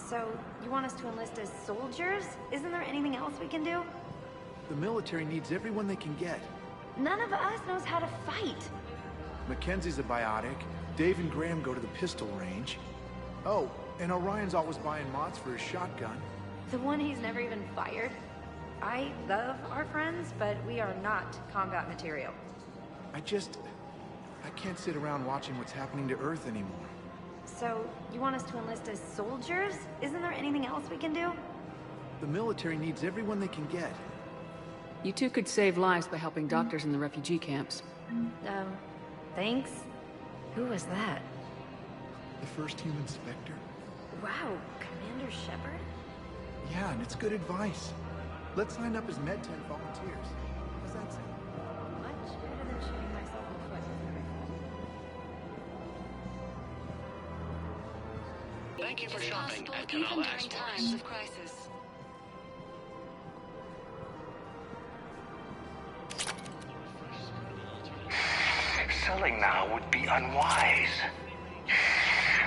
So, you want us to enlist as soldiers? Isn't there anything else we can do? The military needs everyone they can get. None of us knows how to fight. Mackenzie's a biotic. Dave and Graham go to the pistol range. Oh, and Orion's always buying mods for his shotgun. The one he's never even fired. I love our friends, but we are not combat material. I can't sit around watching what's happening to Earth anymore. So, you want us to enlist as soldiers? Isn't there anything else we can do? The military needs everyone they can get. You two could save lives by helping doctors in the refugee camps. Thanks. Who was that? The first human Spectre? Wow, Commander Shepard? Yeah, and it's good advice. Let's sign up as Med-10 volunteers. How's that sound? Much better than shooting myself in the foot with a rifle. Thank you for shopping at Even Canal during times of crisis. Selling now would be unwise.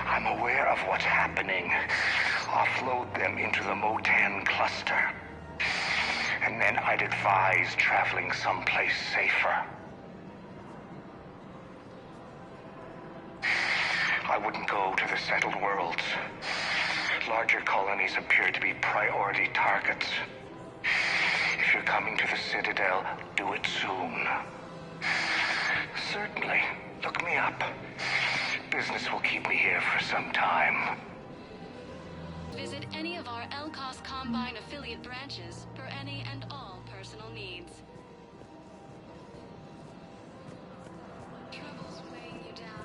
I'm aware of what's happening. Offload them into the Mo-10 cluster. And then I'd advise traveling someplace safer. I wouldn't go to the settled worlds. Larger colonies appear to be priority targets. If you're coming to the Citadel, do it soon. Certainly. Look me up. Business will keep me here for some time. Visit any of our LCOS Combine affiliate branches for any and all personal needs. Troubles weighing you down?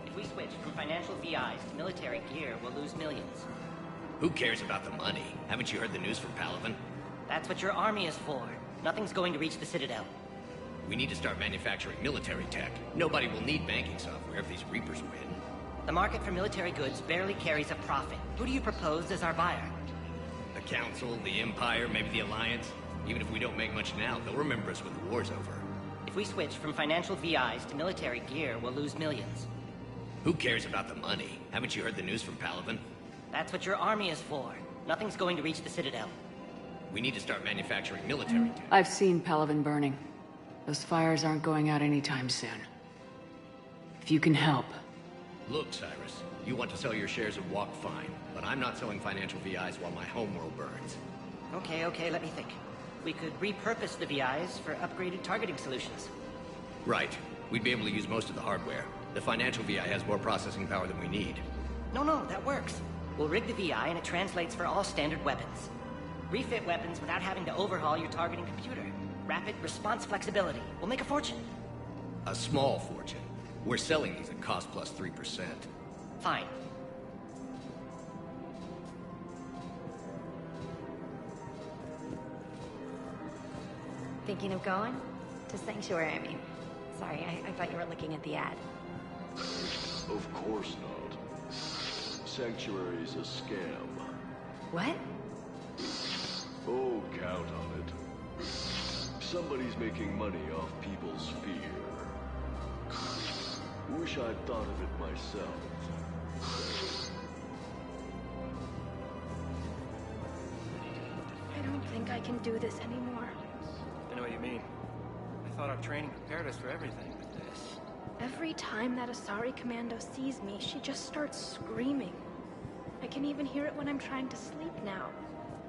If we switch from financial VIs to military gear, we'll lose millions. Who cares about the money? Haven't you heard the news from Palaven? That's what your army is for. Nothing's going to reach the Citadel. We need to start manufacturing military tech. Nobody will need banking software if these Reapers win. The market for military goods barely carries a profit. Who do you propose as our buyer? The Council, the Empire, maybe the Alliance. Even if we don't make much now, they'll remember us when the war's over. If we switch from financial VIs to military gear, we'll lose millions. Who cares about the money? Haven't you heard the news from Palaven? That's what your army is for. Nothing's going to reach the Citadel. We need to start manufacturing military tech. I've seen Palaven burning. Those fires aren't going out anytime soon. If you can help. Look, Cyrus, you want to sell your shares of Walk, fine. But I'm not selling financial VIs while my homeworld burns. Okay, let me think. We could repurpose the VIs for upgraded targeting solutions. Right. We'd be able to use most of the hardware. The financial VI has more processing power than we need. No, that works. We'll rig the VI and it translates for all standard weapons. Refit weapons without having to overhaul your targeting computer. Rapid response flexibility. We'll make a fortune. A small fortune. We're selling these at cost plus 3%. Fine. Thinking of going? To Sanctuary, I mean. Sorry, I thought you were looking at the ad. Of course not. Sanctuary's a scam. What? Oh, count on it. Somebody's making money off people's fear. Wish I'd thought of it myself. I don't think I can do this anymore. I know what you mean. I thought our training prepared us for everything, but this... Every time that Asari Commando sees me, she just starts screaming. I can even hear it when I'm trying to sleep now.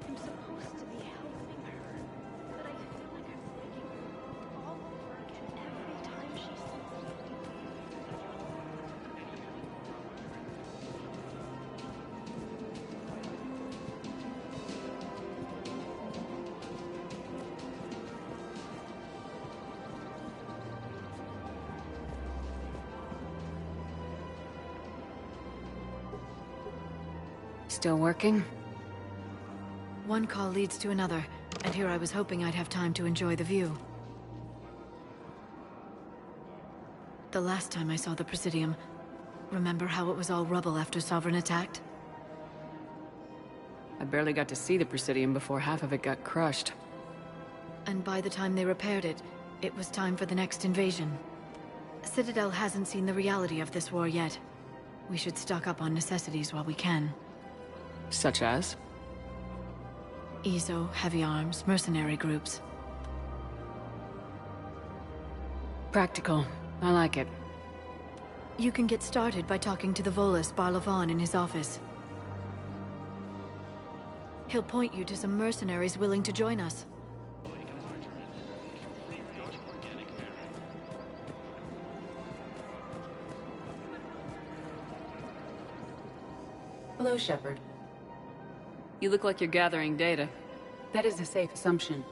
I'm supposed to be helping her, but I feel like I'm breaking her all over again every time she sees me. Still working? One call leads to another, and here I was hoping I'd have time to enjoy the view. The last time I saw the Presidium, remember how it was all rubble after Sovereign attacked? I barely got to see the Presidium before half of it got crushed. And by the time they repaired it, it was time for the next invasion. Citadel hasn't seen the reality of this war yet. We should stock up on necessities while we can. Such as? ESO, heavy arms, mercenary groups. Practical. I like it. You can get started by talking to the Volus Barla in his office. He'll point you to some mercenaries willing to join us. Hello, Shepard. You look like you're gathering data. That is a safe assumption.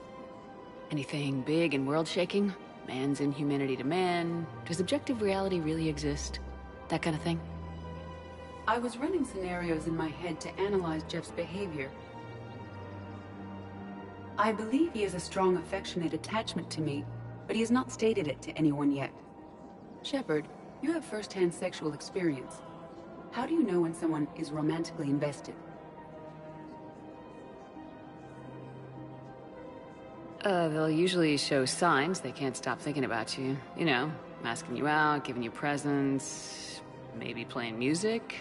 Anything big and world-shaking? Man's inhumanity to man? Does objective reality really exist? That kind of thing? I was running scenarios in my head to analyze Jeff's behavior. I believe he has a strong affectionate attachment to me, but he has not stated it to anyone yet. Shepard, you have first-hand sexual experience. How do you know when someone is romantically invested? They'll usually show signs they can't stop thinking about you. You know, asking you out, giving you presents, maybe playing music.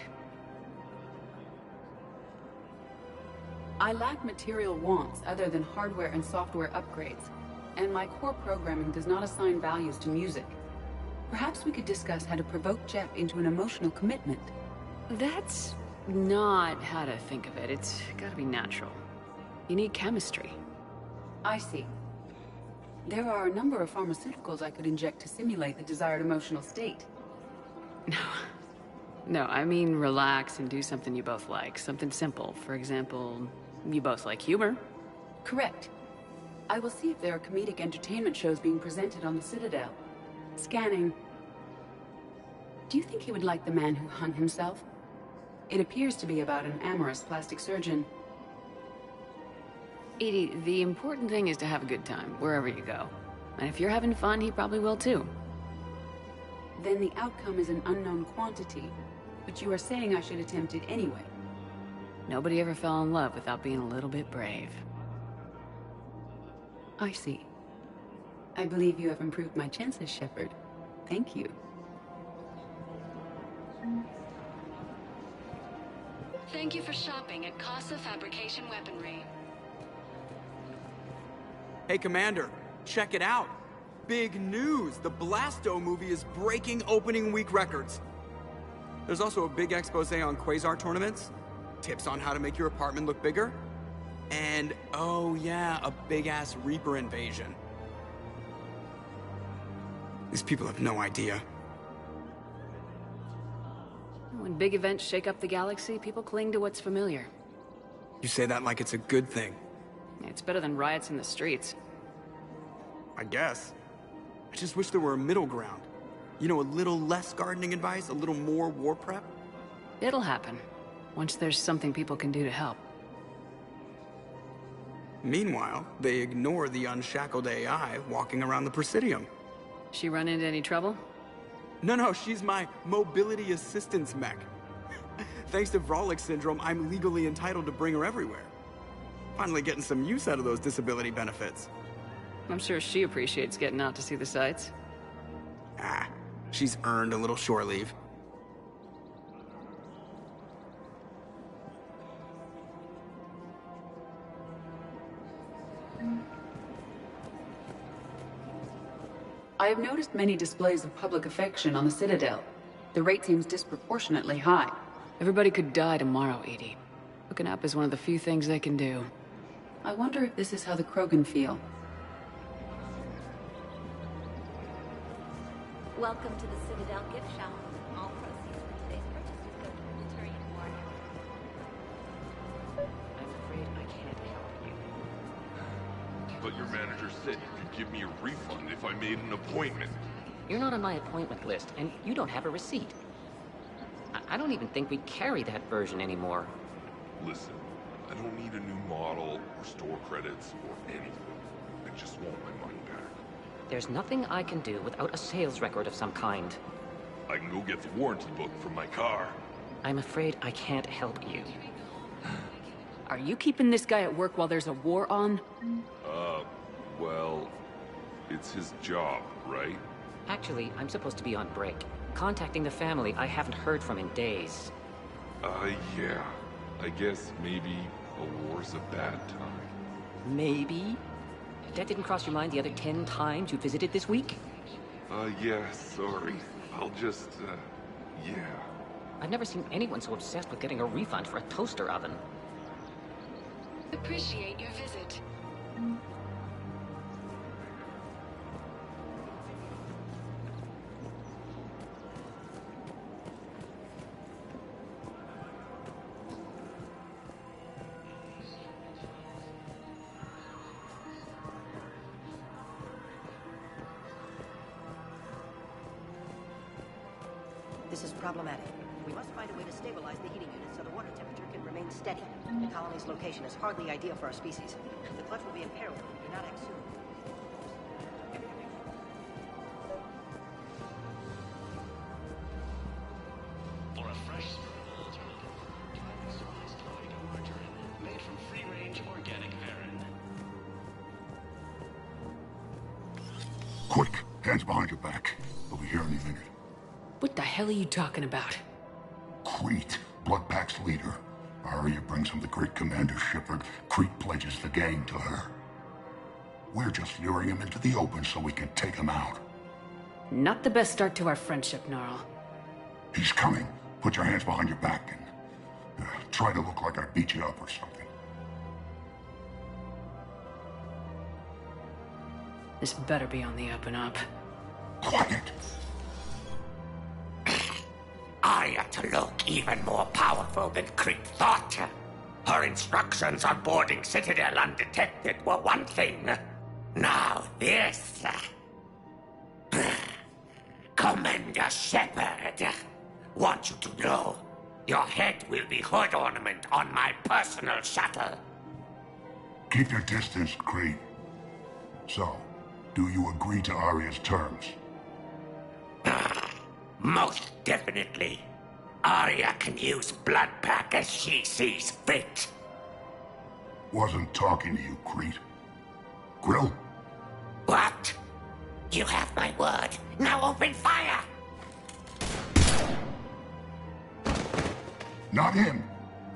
I lack material wants other than hardware and software upgrades, and my core programming does not assign values to music. Perhaps we could discuss how to provoke Jeff into an emotional commitment. That's not how to think of it. It's gotta be natural. You need chemistry. I see. There are a number of pharmaceuticals I could inject to simulate the desired emotional state. No, I mean relax and do something you both like. Something simple. For example, you both like humor. Correct. I will see if there are comedic entertainment shows being presented on the Citadel. Scanning. Do you think he would like The Man Who Hung Himself? It appears to be about an amorous plastic surgeon. Edie, the important thing is to have a good time, wherever you go. And if you're having fun, he probably will too. Then the outcome is an unknown quantity, but you are saying I should attempt it anyway. Nobody ever fell in love without being a little bit brave. I see. I believe you have improved my chances, Shepard. Thank you. Thank you for shopping at Casa Fabrication Weaponry. Hey, Commander, check it out. Big news! The Blasto movie is breaking opening week records. There's also a big expose on quasar tournaments, tips on how to make your apartment look bigger, and, oh yeah, a big-ass Reaper invasion. These people have no idea. When big events shake up the galaxy, people cling to what's familiar. You say that like it's a good thing. It's better than riots in the streets. I guess. I just wish there were a middle ground. You know, a little less gardening advice, a little more war prep. It'll happen, once there's something people can do to help. Meanwhile, they ignore the unshackled AI walking around the Presidium. She run into any trouble? No, she's my mobility assistance mech. Thanks to Vrolic syndrome, I'm legally entitled to bring her everywhere. Finally getting some use out of those disability benefits. I'm sure she appreciates getting out to see the sights. Ah, she's earned a little shore leave. I have noticed many displays of public affection on the Citadel. The rate seems disproportionately high. Everybody could die tomorrow, Edie. Hooking up is one of the few things they can do. I wonder if this is how the Krogan feel. Welcome to the Citadel gift shop. All proceeds from today's purchases go to the Turian War. I'm afraid I can't help you. But your manager said you could give me a refund if I made an appointment. You're not on my appointment list, and you don't have a receipt. I don't even think we carry that version anymore. Listen, I don't need a new model or store credits or anything. I just want my money back. There's nothing I can do without a sales record of some kind. I can go get the warranty book from my car. I'm afraid I can't help you. Are you keeping this guy at work while there's a war on? Well, it's his job, right? Actually, I'm supposed to be on break. Contacting the family I haven't heard from in days. Yeah. I guess maybe a war's a bad time. Maybe? That didn't cross your mind the other 10 times you visited this week? Yeah, sorry. I'll just, yeah. I've never seen anyone so obsessed with getting a refund for a toaster oven. Appreciate your visit. This is problematic. We must find a way to stabilize the heating unit so the water temperature can remain steady. The colony's location is hardly ideal for our species. The clutch will be in peril if we do not act soon. For a fresh, alternative, try the spiced phytomargarine made from free-range organic heron. Quick! Hands behind your back. We'll be here any minute. What the hell are you talking about? Crete, Blood Pack's leader. Aria brings him the great Commander Shepard. Crete pledges the gang to her. We're just luring him into the open so we can take him out. Not the best start to our friendship, Gnarl. He's coming. Put your hands behind your back and try to look like I beat you up or something. This better be on the up and up. Quiet! Arya to look even more powerful than Crete thought. Her instructions on boarding Citadel undetected were one thing. Now this. Commander Shepard. Want you to know, your head will be hood ornament on my personal shuttle. Keep your distance, Crete. So, do you agree to Arya's terms? Most definitely. Arya can use Blood Pack as she sees fit. Wasn't talking to you, Crete. Grill? What? You have my word. Now open fire! Not him.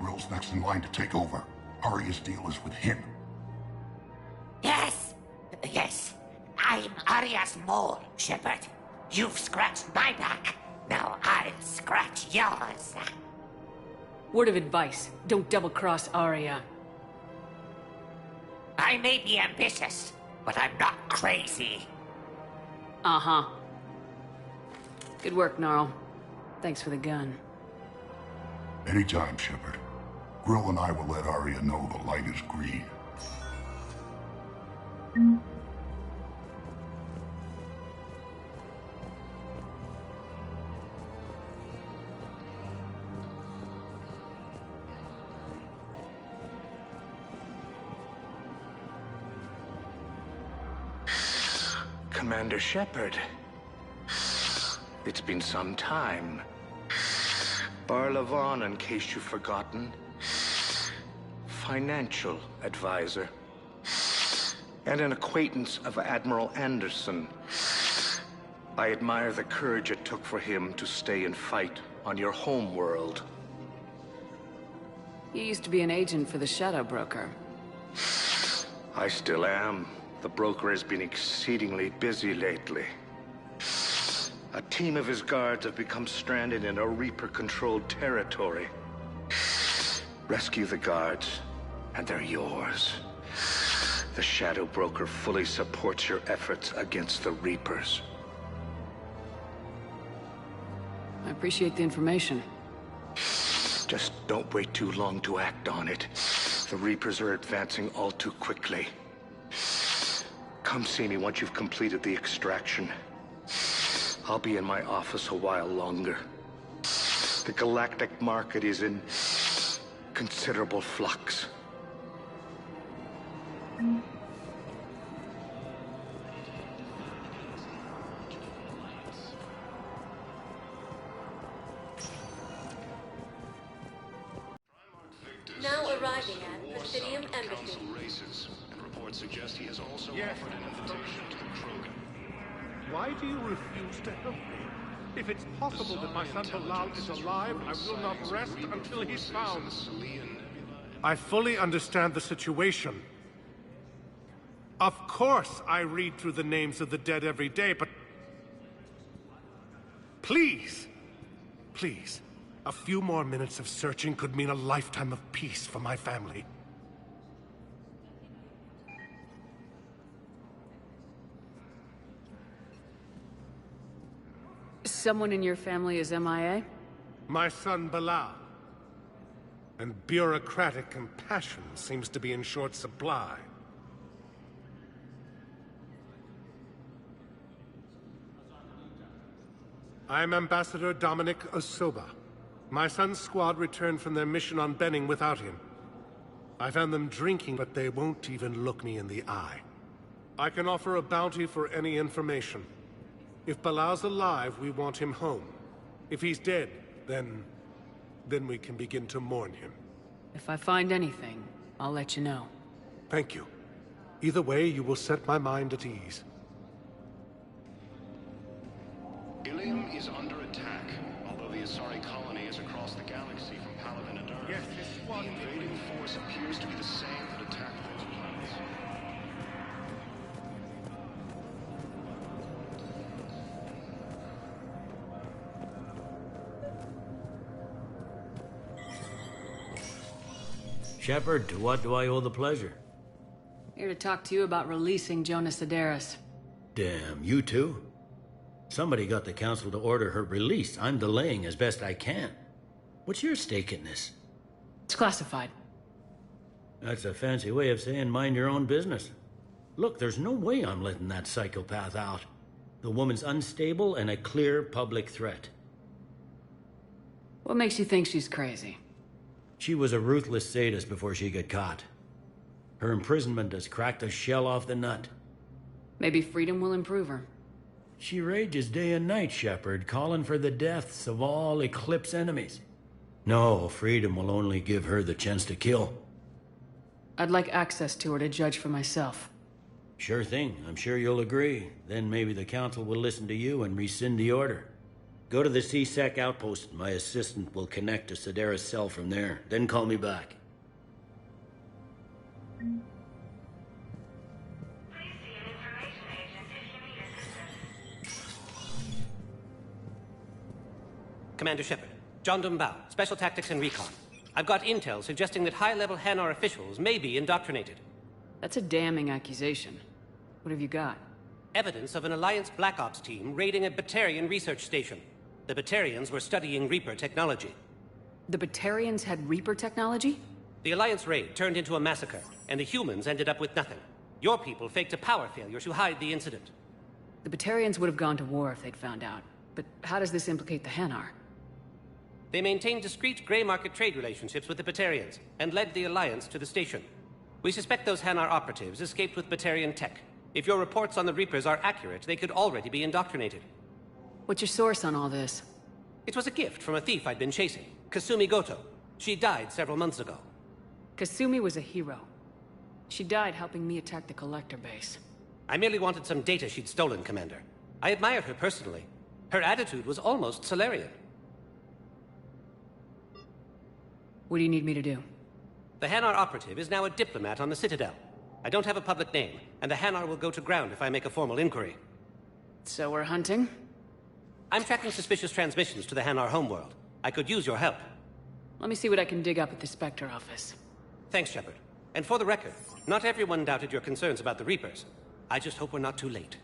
Grill's next in line to take over. Arya's deal is with him. Yes. Yes. I'm Arya's mole, Shepard. You've scratched my back. Now I'll scratch yours. Word of advice, don't double-cross Arya. I may be ambitious, but I'm not crazy. Uh-huh. Good work, Gnarl. Thanks for the gun. Anytime, Shepard. Grill and I will let Arya know the light is green. Commander Shepard. It's been some time. Barla Vaughn, in case you've forgotten. Financial advisor. And an acquaintance of Admiral Anderson. I admire the courage it took for him to stay and fight on your home world. You used to be an agent for the Shadow Broker. I still am. The broker has been exceedingly busy lately. A team of his guards have become stranded in a Reaper-controlled territory. Rescue the guards, and they're yours. The Shadow Broker fully supports your efforts against the Reapers. I appreciate the information. Just don't wait too long to act on it. The Reapers are advancing all too quickly. Come see me once you've completed the extraction. I'll be in my office a while longer. The galactic market is in considerable flux. Now arriving at Presidium Embassy. Races, and reports suggest he has also offered an invitation to the Krogan. Why do you refuse to help me? If it's possible that my son Barla is alive, I will not rest until he's found. I fully understand the situation. Of course I read through the names of the dead every day, but... Please! Please. A few more minutes of searching could mean a lifetime of peace for my family. Someone in your family is MIA? My son Barla. And bureaucratic compassion seems to be in short supply. I'm Ambassador Dominic Osoba. My son's squad returned from their mission on Benning without him. I found them drinking, but they won't even look me in the eye. I can offer a bounty for any information. If Barla's alive, we want him home. If he's dead, then we can begin to mourn him. If I find anything, I'll let you know. Thank you. Either way, you will set my mind at ease. Ilium is under attack, although the Asari colony is across the galaxy from Palaven and Earth. Yes, the invading force appears to be the same that attacked those planets. Shepard, to what do I owe the pleasure? Here to talk to you about releasing Jonas Sedaris. Damn, you too? Somebody got the Council to order her release. I'm delaying as best I can. What's your stake in this? It's classified. That's a fancy way of saying mind your own business. Look, there's no way I'm letting that psychopath out. The woman's unstable and a clear public threat. What makes you think she's crazy? She was a ruthless sadist before she got caught. Her imprisonment has cracked the shell off the nut. Maybe freedom will improve her. She rages day and night, Shepard, calling for the deaths of all Eclipse enemies. No, freedom will only give her the chance to kill. I'd like access to her to judge for myself. Sure thing. I'm sure you'll agree. Then maybe the Council will listen to you and rescind the order. Go to the C-Sec outpost. My assistant will connect to Sedaris' cell from there. Then call me back. Commander Shepard, John Dumbao, Special Tactics and Recon. I've got intel suggesting that high-level Hanar officials may be indoctrinated. That's a damning accusation. What have you got? Evidence of an Alliance Black Ops team raiding a Batarian research station. The Batarians were studying Reaper technology. The Batarians had Reaper technology? The Alliance raid turned into a massacre, and the humans ended up with nothing. Your people faked a power failure to hide the incident. The Batarians would have gone to war if they'd found out. But how does this implicate the Hanar? They maintained discreet gray market trade relationships with the Batarians, and led the Alliance to the station. We suspect those Hanar operatives escaped with Batarian tech. If your reports on the Reapers are accurate, they could already be indoctrinated. What's your source on all this? It was a gift from a thief I'd been chasing, Kasumi Goto. She died several months ago. Kasumi was a hero. She died helping me attack the Collector base. I merely wanted some data she'd stolen, Commander. I admired her personally. Her attitude was almost Solarian. What do you need me to do? The Hanar operative is now a diplomat on the Citadel. I don't have a public name, and the Hanar will go to ground if I make a formal inquiry. So we're hunting? I'm tracking suspicious transmissions to the Hanar homeworld. I could use your help. Let me see what I can dig up at the Spectre office. Thanks, Shepard. And for the record, not everyone doubted your concerns about the Reapers. I just hope we're not too late.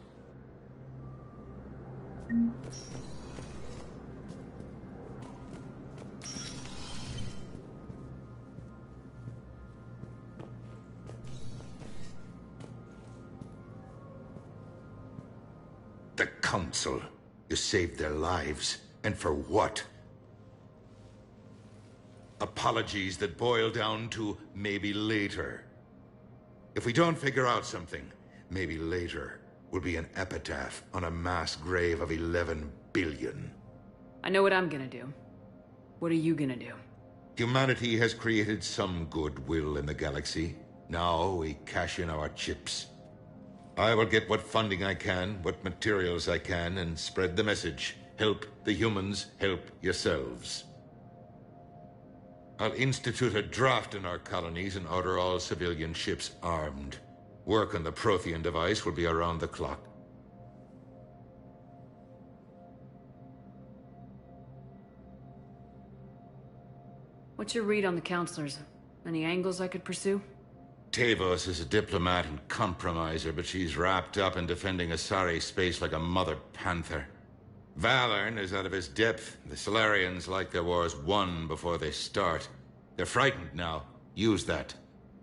The Council. You saved their lives. And for what? Apologies that boil down to maybe later. If we don't figure out something, maybe later will be an epitaph on a mass grave of 11 billion. I know what I'm gonna do. What are you gonna do? Humanity has created some goodwill in the galaxy. Now we cash in our chips. I will get what funding I can, what materials I can, and spread the message. Help the humans, help yourselves. I'll institute a draft in our colonies and order all civilian ships armed. Work on the Prothean device will be around the clock. What's your read on the counselors? Any angles I could pursue? Tavos is a diplomat and compromiser, but she's wrapped up in defending Asari space like a mother panther. Valorn is out of his depth. The Solarians like their wars won before they start. They're frightened now. Use that.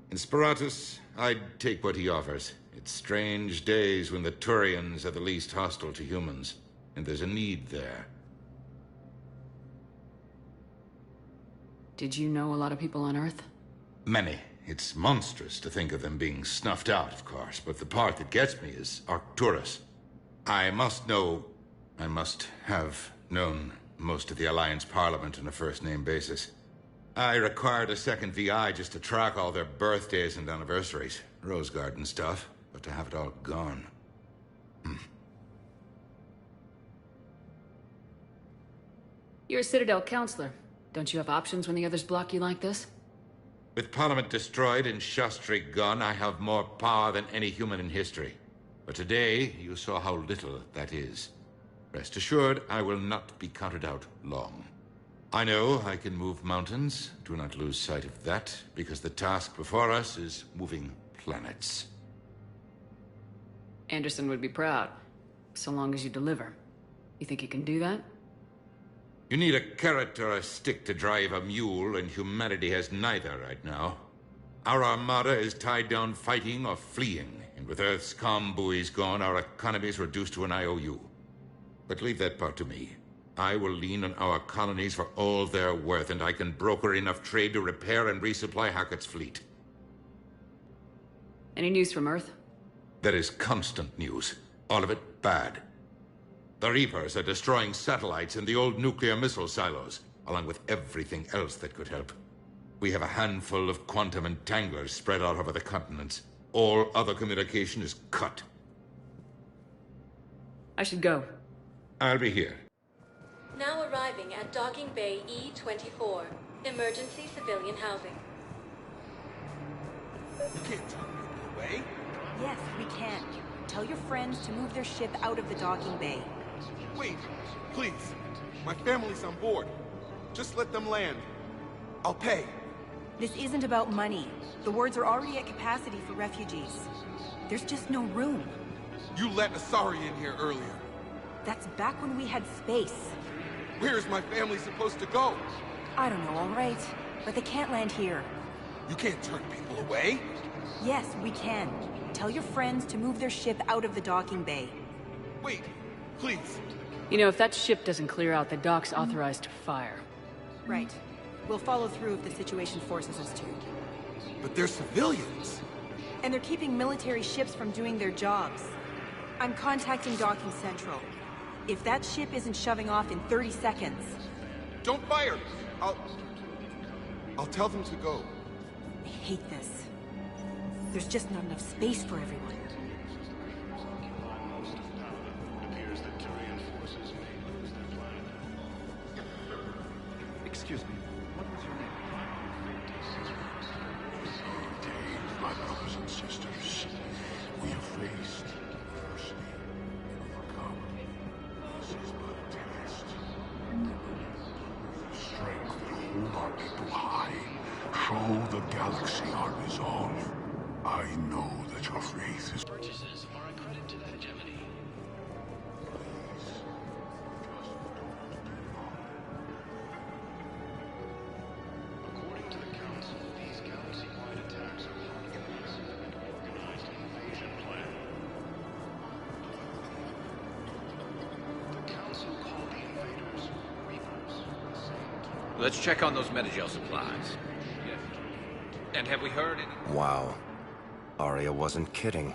In Sparatus, I'd take what he offers. It's strange days when the Turians are the least hostile to humans, and there's a need there. Did you know a lot of people on Earth? Many. It's monstrous to think of them being snuffed out, of course, but the part that gets me is Arcturus. I must have known most of the Alliance Parliament on a first-name basis. I required a second VI just to track all their birthdays and anniversaries. Rose Garden stuff, but to have it all gone. You're a Citadel counselor. Don't you have options when the others block you like this? With Parliament destroyed and Shastri gone, I have more power than any human in history. But today, you saw how little that is. Rest assured, I will not be counted out long. I know I can move mountains. Do not lose sight of that, because the task before us is moving planets. Anderson would be proud, so long as you deliver. You think you can do that? You need a carrot or a stick to drive a mule, and humanity has neither right now. Our armada is tied down fighting or fleeing, and with Earth's comm buoys gone, our economy is reduced to an IOU. But leave that part to me. I will lean on our colonies for all they're worth, and I can broker enough trade to repair and resupply Hackett's fleet. Any news from Earth? There is constant news. All of it bad. The Reapers are destroying satellites and the old nuclear missile silos, along with everything else that could help. We have a handful of quantum entanglers spread out over the continents. All other communication is cut. I should go. I'll be here. Now arriving at Docking Bay E-24. Emergency civilian housing. You can't turn people away. Yes, we can. Tell your friends to move their ship out of the docking bay. Wait, please. My family's on board. Just let them land. I'll pay. This isn't about money. The wards are already at capacity for refugees. There's just no room. You let Asari in here earlier. That's back when we had space. Where is my family supposed to go? I don't know, all right. But they can't land here. You can't turn people away. Yes, we can. Tell your friends to move their ship out of the docking bay. Wait, please. You know, if that ship doesn't clear out, the dock's authorized to fire. Right. We'll follow through if the situation forces us to. But they're civilians. And they're keeping military ships from doing their jobs. I'm contacting Docking Central. If that ship isn't shoving off in 30 seconds... Don't fire! I'll tell them to go. I hate this. There's just not enough space for everyone. Excuse me, what was your name? Dave, my brothers and sisters, we have faced adversity and overcome. This is but a test. The strength that hold our people high. Show the galaxy our resolve. I know that your faith is... Purchases are a credit to the hegemony. According to the Council, these galaxy-wide attacks are part of a massive and organized invasion plan. The Council called the invaders Reapers. Let's check on those Metagel supplies. And have we heard any... Wow. Arya wasn't kidding.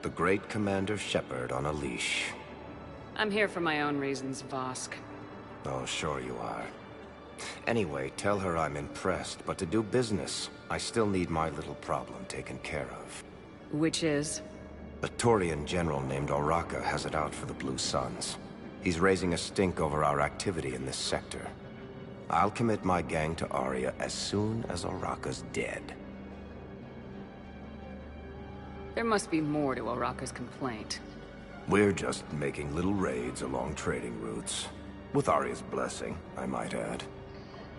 The great Commander Shepard on a leash. I'm here for my own reasons, Vosk. Oh, sure you are. Anyway, tell her I'm impressed, but to do business, I still need my little problem taken care of. Which is? A Turian general named Oraka has it out for the Blue Suns. He's raising a stink over our activity in this sector. I'll commit my gang to Aria as soon as Oraka's dead. There must be more to Oraka's complaint. We're just making little raids along trading routes. With Aria's blessing, I might add.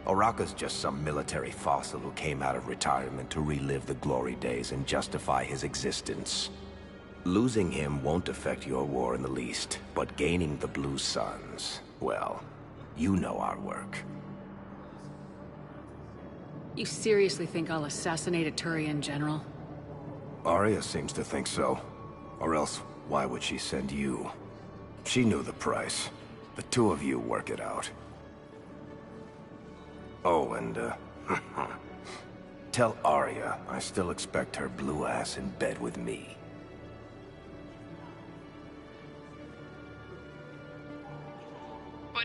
Oraka's just some military fossil who came out of retirement to relive the glory days and justify his existence. Losing him won't affect your war in the least, but gaining the Blue Suns, well, you know our work. You seriously think I'll assassinate a Turian general? Aria seems to think so. Or else, why would she send you? She knew the price. The two of you work it out. Oh, and, tell Aria I still expect her blue ass in bed with me.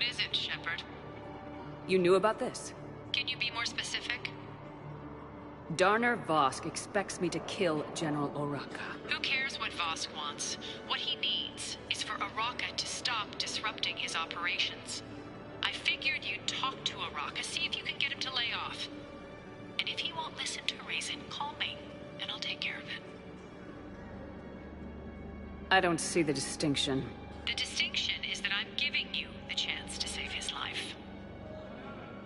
What is it, Shepard? You knew about this? Can you be more specific? Darner Vosk expects me to kill General Oraka. Who cares what Vosk wants? What he needs is for Oraka to stop disrupting his operations. I figured you'd talk to Oraka, see if you can get him to lay off. And if he won't listen to reason, call me, and I'll take care of it. I don't see the distinction. The distinction is that I'm giving you the chance to save his life.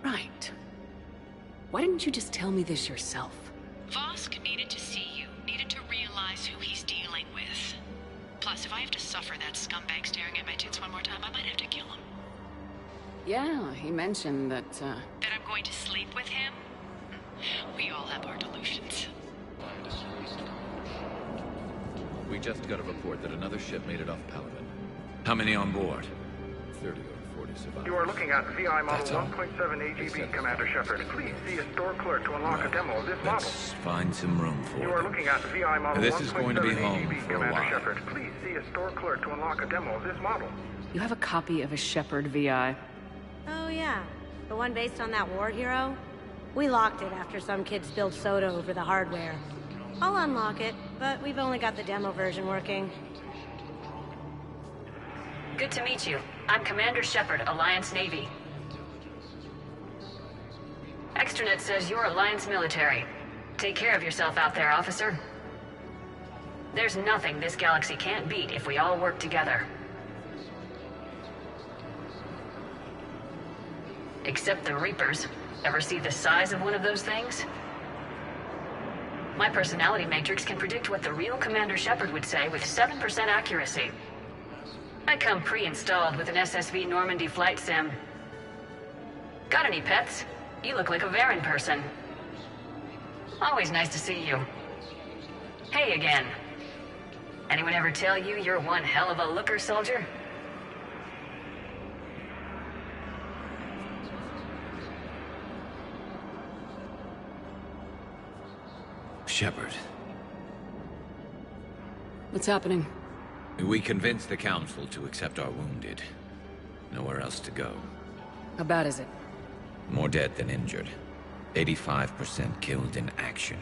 Right. Why didn't you just tell me this yourself? Vosk needed to see you, needed to realize who he's dealing with. Plus, if I have to suffer that scumbag staring at my tits one more time, I might have to kill him. Yeah, he mentioned that, That I'm going to sleep with him? We all have our delusions. We just got a report that another ship made it off Paladin. How many on board? 30 or 40 survivors. You are looking at VI Model 1.7 AGB, Commander Shepard. Please see a store clerk to unlock a demo of this model. Let's find some room for You are them. looking at VI Model 1.7 This is going to be home AGB, for a Commander while. Shepard. Please see a store clerk to unlock a demo of this model. you have a copy of a Shepard VI. Oh yeah, the one based on that war hero? We locked it after some kid spilled soda over the hardware. I'll unlock it, but we've only got the demo version working. Good to meet you. I'm Commander Shepard, Alliance Navy. Extranet says you're Alliance military. Take care of yourself out there, officer. There's nothing this galaxy can't beat if we all work together. Except the Reapers. Ever see the size of one of those things? My personality matrix can predict what the real Commander Shepard would say with 7% accuracy. I come pre-installed with an SSV Normandy flight sim. Got any pets? You look like a Varen person. Always nice to see you. Hey again. Anyone ever tell you you're one hell of a looker, soldier? Shepard. What's happening? We convinced the Council to accept our wounded. Nowhere else to go. How bad is it? More dead than injured. 85% killed in action.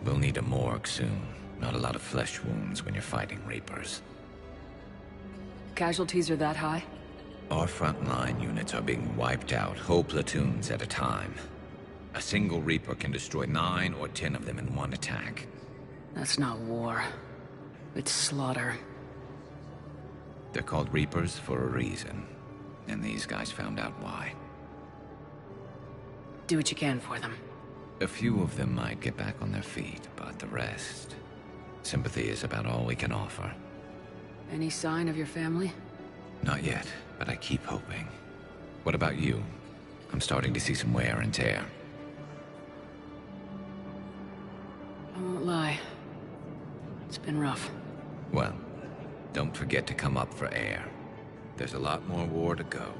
We'll need a morgue soon. Not a lot of flesh wounds when you're fighting Reapers. Casualties are that high? Our frontline units are being wiped out, whole platoons at a time. A single Reaper can destroy 9 or 10 of them in one attack. That's not war. It's slaughter. They're called Reapers for a reason. And these guys found out why. Do what you can for them. A few of them might get back on their feet, but the rest... Sympathy is about all we can offer. Any sign of your family? Not yet, but I keep hoping. What about you? I'm starting to see some wear and tear. I won't lie. It's been rough. Well, don't forget to come up for air. There's a lot more war to go.